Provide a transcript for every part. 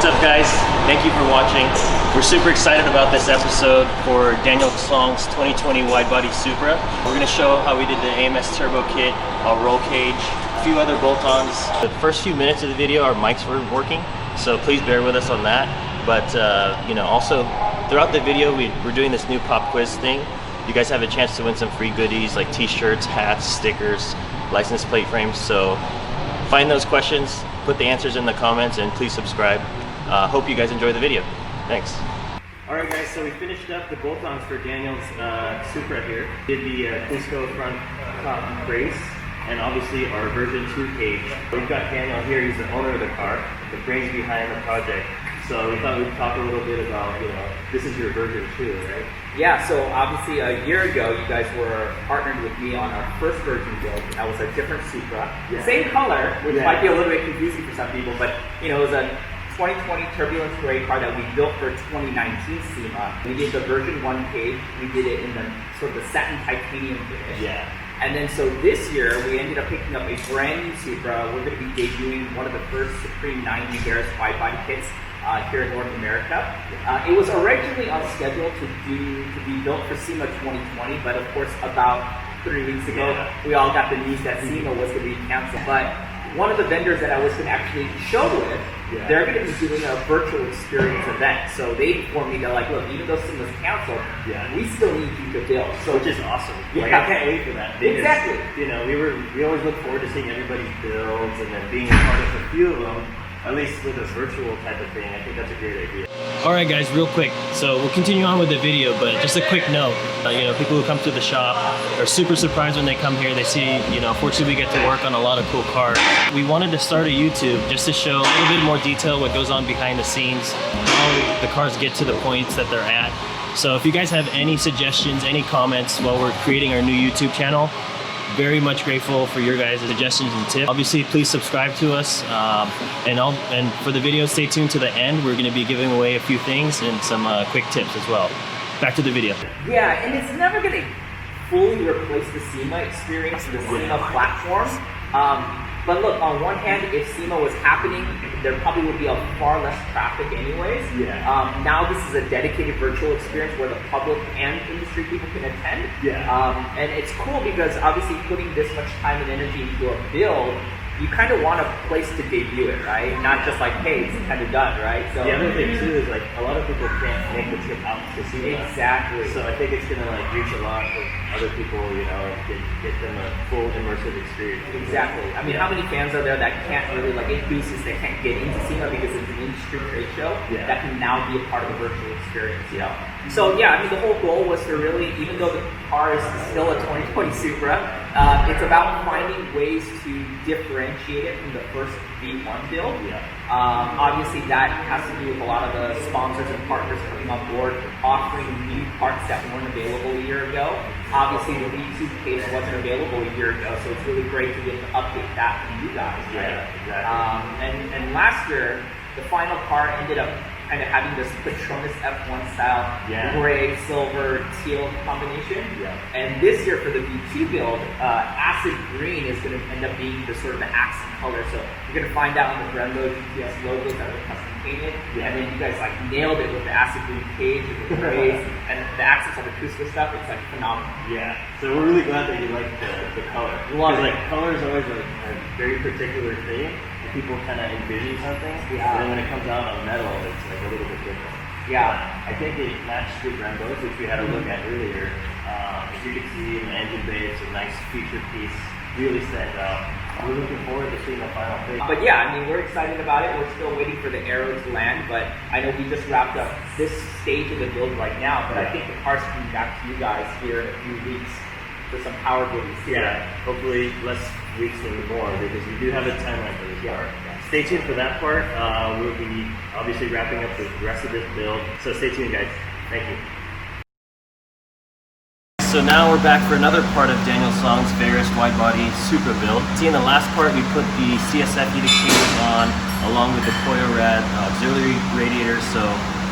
What's up, guys? Thank you for watching. We're super excited about this episode for Daniel Song's 2020 Widebody Supra. We're going to show how we did the AMS turbo kit, a roll cage, a few other bolt-ons. The first few minutes of the video, our mics were working, so please bear with us on that. But you know, also throughout the video, we're doing this new pop quiz thing. You guys have a chance to win some free goodies like t-shirts, hats, stickers, license plate frames. So find those questions, put the answers in the comments, and please subscribe. Hope you guys enjoy the video. Thanks. Alright guys, so we finished up the bolt-ons for Daniel's Supra here. Did the Cusco front top brace, and obviously our version 2 cage. We've got Daniel here, he's the owner of the car, the brains behind the project. So we thought we'd talk a little bit about, you know, this is your version 2, right? Yeah, so obviously a year ago you guys were partnered with me on our first version build. That was a different Supra. Yeah. Same color, which might be a little bit confusing for some people, but you know, it was a 2020 Turbulence Gray car that we built for 2019 SEMA. We did the version 1 cage. We did it in the sort of the satin titanium finish. Yeah. And then so this year we ended up picking up a brand new Supra. We're going to be debuting one of the first Supreme 90 Varis wide-body kits here in North America. It was originally on schedule to be built for SEMA 2020, but of course about 3 weeks ago we all got the news that SEMA was going to be canceled. But one of the vendors that I was going to actually show with, they're going to be doing a virtual experience event. So they informed me, they're like, look, even though SEMA's canceled, we still need you to build. So, which is awesome. Like, I can't wait for that. Because, exactly. You know, we always look forward to seeing everybody's builds and then being a part of a few of them. At least with a virtual type of thing, I think that's a great idea. Alright guys, real quick, so we'll continue on with the video, but just a quick note, you know, people who come to the shop are super surprised when they come here. They see, you know, fortunately we get to work on a lot of cool cars. We wanted to start a YouTube just to show a little bit more detail what goes on behind the scenes, how the cars get to the points that they're at. So if you guys have any suggestions, any comments while we're creating our new YouTube channel, very much grateful for your guys' suggestions and tips. Obviously, please subscribe to us, and for the video, stay tuned to the end. We're going to be giving away a few things and some quick tips as well. Back to the video. Yeah, and it's never going to fully replace the SEMA experience, the SEMA platform. But look, on one hand, if SEMA was happening, there probably would be a far less traffic anyways. Now this is a dedicated virtual experience where the public and industry people can attend. And it's cool because obviously putting this much time and energy into a build, you kind of want a place to debut it, right? Not just like, hey, it's kind of done, right? So the other thing too is like a lot of people can't make the trip out to see it. Exactly. So I think it's gonna like reach a lot of other people, you know, and get them a full immersive experience. Exactly. I mean, how many fans are there that can't really like enthusiasts that can't get into SEMA because it's an industry trade show that can now be a part of the virtual experience, you know? So yeah, I mean, the whole goal was to really, even though the car is still a 2020 Supra, it's about finding ways to differentiate it from the first V1 build. Obviously that has to do with a lot of the sponsors and partners coming on board, offering new parts that weren't available a year ago. Obviously the V2 case wasn't available a year ago, so it's really great to be able to update that from you guys. And last year, the final car ended up kind of having this Patronus F1 style gray, silver, teal combination. And this year for the V2 build, acid green is going to end up being the sort of the accent color. So you're going to find out on the Brembo GTS logos that were custom painted. And then you guys like nailed it with the acid green cage and the grays and the accents on the Cusco stuff. It's like phenomenal. So we're really glad that you like the color. Because like color is always like a very particular thing. People kind of envision something, and then when it comes out on metal, it's like a little bit different. I think it matched the Brembos, which we had a look at earlier. As you can see in the engine bay, it's a nice feature piece, really stands out. We're looking forward to seeing the final thing. But yeah, I mean, we're excited about it. We're still waiting for the arrow to land, but I know we just wrapped up this stage of the build right now, but I think the car's coming back to you guys here in a few weeks for some power goodies. Hopefully less weeks than more, because we do have a timeline for this car. Stay tuned for that part. We'll be obviously wrapping up the rest of this build, so stay tuned guys. Thank you. So now we're back for another part of Daniel Song's Varis Widebody Supra build. See, in the last part we put the CSF heat exchangers on along with the Koyorad Auxiliary radiator, so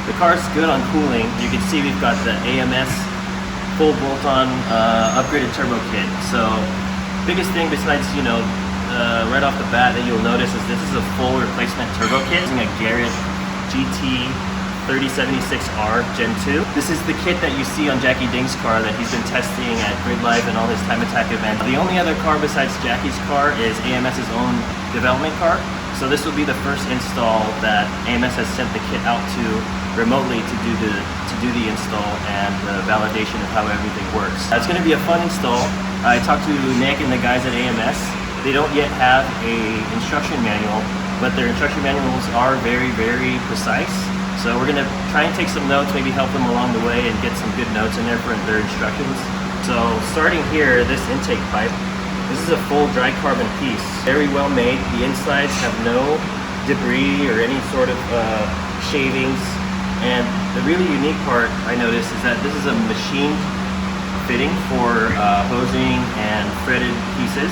the car's good on cooling. You can see we've got the AMS full bolt-on upgraded turbo kit. So biggest thing besides, you know, right off the bat that you'll notice is this is a full replacement turbo kit using a Garrett GT 3076R Gen 2. This is the kit that you see on Jackie Ding's car that he's been testing at Grid Life and all his Time Attack events. The only other car besides Jackie's car is AMS's own development car. So this will be the first install that AMS has sent the kit out to remotely to do the install and the validation of how everything works. It's going to be a fun install. I talked to Nick and the guys at AMS. They don't yet have a instruction manual, but their instruction manuals are very, very precise. So we're gonna try and take some notes, maybe help them along the way and get some good notes in there for their instructions. So starting here, this intake pipe, this is a full dry carbon piece. Very well made. The insides have no debris or any sort of shavings. And the really unique part I noticed is that this is a machined fitting for hosing and threaded pieces.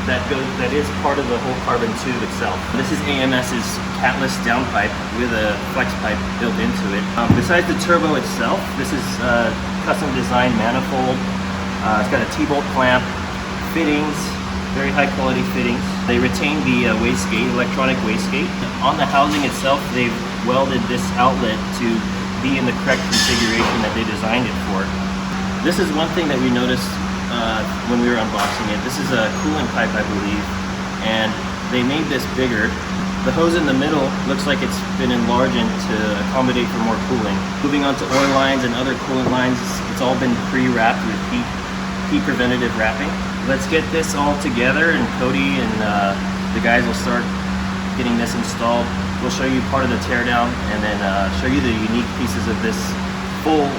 That is part of the whole carbon tube itself. This is AMS's catless downpipe with a flex pipe built into it. Besides the turbo itself, this is a custom designed manifold. It's got a T-bolt clamp, fittings, very high quality fittings. They retain the wastegate, electronic wastegate. On the housing itself, they've welded this outlet to be in the correct configuration that they designed it for. This is one thing that we noticed when we were unboxing it. This is a coolant pipe, I believe, and they made this bigger. The hose in the middle looks like it's been enlarged to accommodate for more cooling. Moving on to oil lines and other coolant lines, it's all been pre-wrapped with heat preventative wrapping. Let's get this all together, and Cody and the guys will start getting this installed. We'll show you part of the teardown and then show you the unique pieces of this full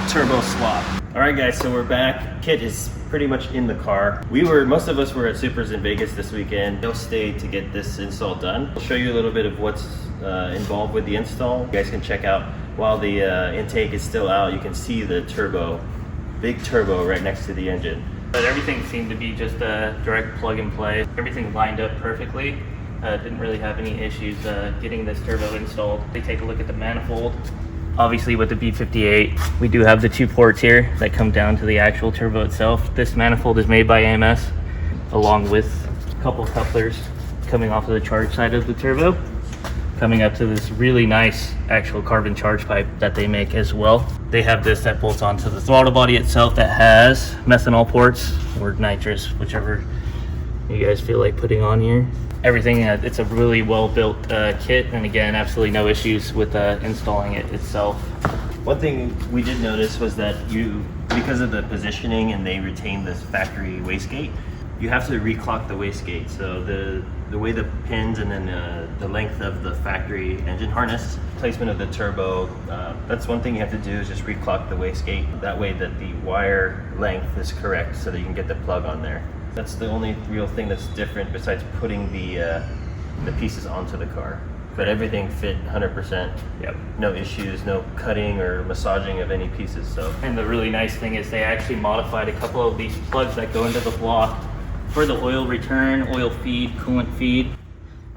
turbo swap. All right, guys, so we're back. Kit is pretty much in the car. Most of us were at Supras in Vegas this weekend. They'll stay to get this install done. I'll show you a little bit of what's involved with the install. You guys can check out while the intake is still out. You can see the turbo, big turbo right next to the engine. But everything seemed to be just a direct plug and play. Everything lined up perfectly. Didn't really have any issues getting this turbo installed. They take a look at the manifold. Obviously with the B58, we do have the 2 ports here that come down to the actual turbo itself. This manifold is made by AMS, along with a couple couplers coming off of the charge side of the turbo, coming up to this really nice actual carbon charge pipe that they make as well. They have this that bolts onto the throttle body itself that has methanol ports or nitrous, whichever you guys feel like putting on here. Everything, it's a really well-built kit, and again, absolutely no issues with installing it itself. One thing we did notice was that because of the positioning and they retain this factory wastegate, you have to reclock the wastegate. So the way the pins and then the length of the factory engine harness, placement of the turbo, that's one thing you have to do is just reclock the wastegate. That way that the wire length is correct so that you can get the plug on there. That's the only real thing that's different besides putting the pieces onto the car. But everything fit 100%. Yep. No issues, no cutting or massaging of any pieces. So. And the really nice thing is they actually modified a couple of these plugs that go into the block for the oil return, oil feed, coolant feed.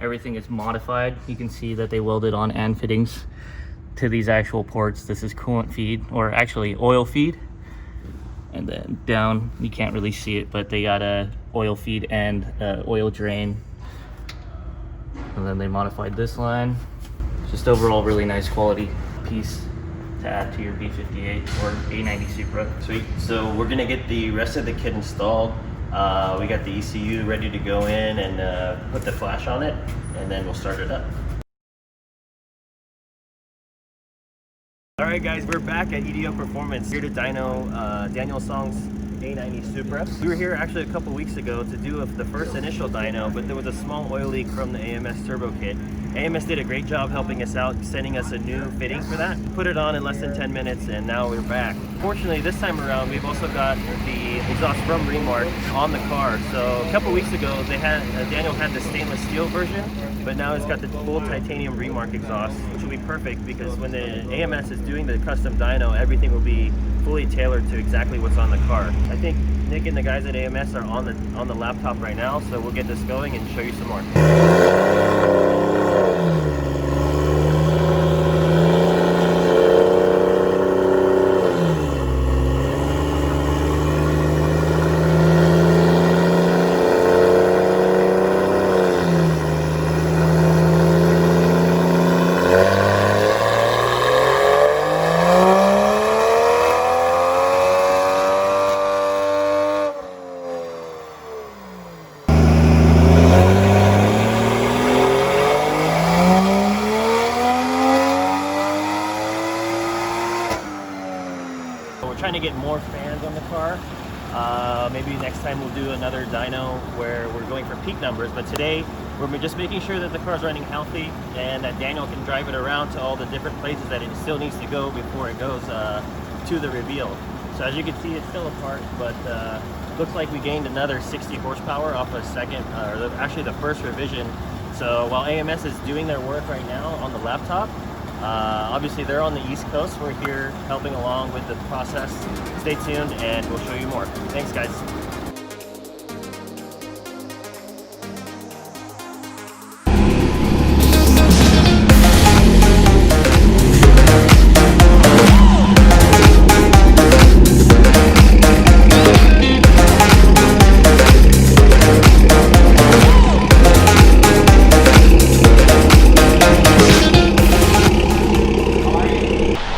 Everything is modified. You can see that they welded on and fittings to these actual ports. This is coolant feed, or actually oil feed. And then down, you can't really see it, but they got a oil feed and oil drain. And then they modified this line. Just overall really nice quality piece to add to your B58 or A90 Supra. Sweet. So we're gonna get the rest of the kit installed. We got the ECU ready to go in and put the flash on it, and then we'll start it up. All right, guys, we're back at EDO Performance here to dyno Daniel Song's A90 Supra. We were here actually a couple weeks ago to do the first initial dyno, but there was a small oil leak from the AMS turbo kit. AMS did a great job helping us out, sending us a new fitting for that. Put it on in less than 10 minutes, and now we're back. Fortunately, this time around, we've also got the exhaust from Remark on the car. So a couple weeks ago, Daniel had the stainless steel version, but now it's got the full titanium Remark exhaust, which will be perfect because when the AMS is doing the custom dyno, everything will be fully tailored to exactly what's on the car. I think Nick and the guys at AMS are on the laptop right now, so we'll get this going and show you some more. get more fans on the car. Maybe next time we'll do another dyno where we're going for peak numbers, but today we're just making sure that the car's running healthy and that Daniel can drive it around to all the different places that it still needs to go before it goes to the reveal. So as you can see, it's still apart, but looks like we gained another 60 horsepower off a second, or actually the first revision. So while AMS is doing their work right now on the laptop, obviously they're on the East Coast. We're here helping along with the process. Stay tuned and we'll show you more. Thanks, guys.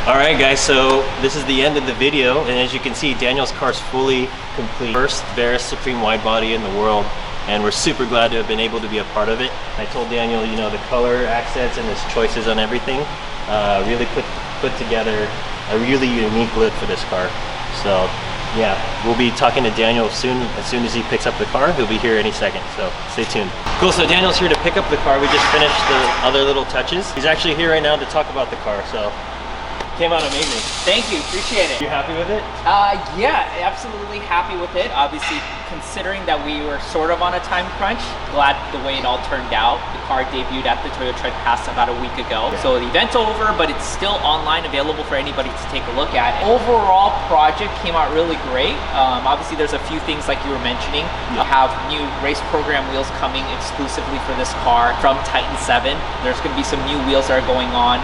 Alright guys, so this is the end of the video, and as you can see, Daniel's car's fully complete. First Varis Supreme widebody in the world, and we're super glad to have been able to be a part of it. I told Daniel, you know, the color accents and his choices on everything really put together a really unique look for this car. So yeah, we'll be talking to Daniel soon as he picks up the car. He'll be here any second, so stay tuned. Cool, so Daniel's here to pick up the car. We just finished the other little touches. He's actually here right now to talk about the car, so came out amazing. Thank you, appreciate it. You happy with it? Yeah, absolutely happy with it. Obviously, considering that we were sort of on a time crunch, glad the way it all turned out. The car debuted at the Toyota Tread Pass about a week ago. Yeah. So the event's over, but it's still online, available for anybody to take a look at. Overall project came out really great. Obviously, there's a few things like you were mentioning. Yeah. We have new race program wheels coming exclusively for this car from Titan 7. There's going to be some new wheels that are going on.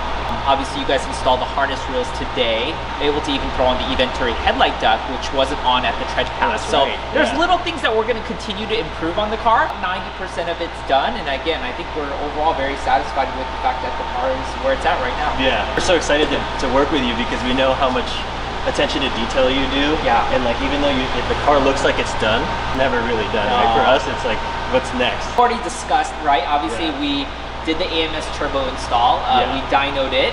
Obviously, you guys installed the harness reels today, able to even throw on the Eventuri headlight duct, which wasn't on at the Tread Pass. So there's little things that we're going to continue to improve on the car. 90% of it's done, and again, I think we're overall very satisfied with the fact that the car is where it's at right now. Yeah, we're so excited to work with you because we know how much attention to detail you do. Yeah. And like, even though if the car looks like it's done, never really done. No. Right? For us, it's like, what's next? Already discussed, right? Obviously, we did the AMS turbo install. We dynoed it.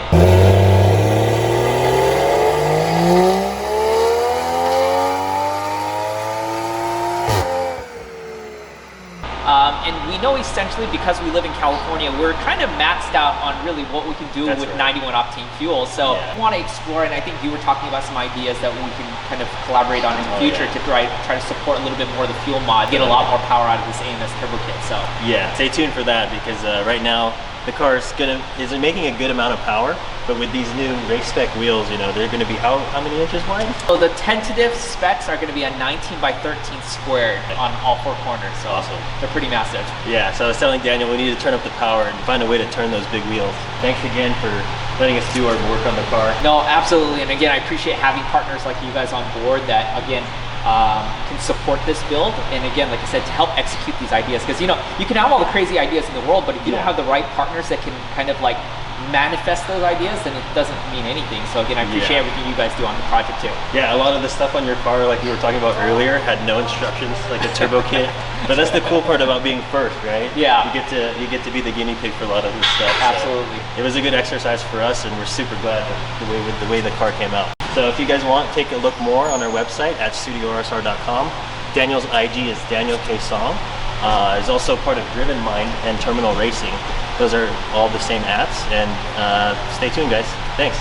And we know essentially, because we live in California, we're kind of maxed out on really what we can do with 91 octane fuel. So we want to explore, and I think you were talking about some ideas that we can kind of collaborate on in the future to try to support a little bit more of the fuel mod, get a lot more power out of this AMS turbo kit. So yeah, stay tuned for that, because right now the car is making a good amount of power, but with these new race spec wheels, you know, they're going to be how many inches wide? So the tentative specs are going to be a 19 by 13 squared on all four corners. So awesome. They're pretty massive. Yeah, so I was telling Daniel we need to turn up the power and find a way to turn those big wheels. Thanks again for letting us do our work on the car. No, absolutely, and again, I appreciate having partners like you guys on board that, again, can support this build, and again, like I said, to help execute these ideas, because you know, you can have all the crazy ideas in the world, but if you don't have the right partners that can kind of like manifest those ideas, then it doesn't mean anything. So again, I appreciate everything you guys do on the project too. Yeah, a lot of the stuff on your car, like you were talking about earlier, had no instructions, like a turbo kit. But that's the cool part about being first, right? Yeah. You get to be the guinea pig for a lot of this stuff. Absolutely. So it was a good exercise for us, and we're super glad the way the car came out. So if you guys want, take a look more on our website at StudioRSR.com. Daniel's IG is Daniel K. Song. Is also part of Driven Mind and Terminal Racing. Those are all the same apps, and stay tuned, guys. Thanks.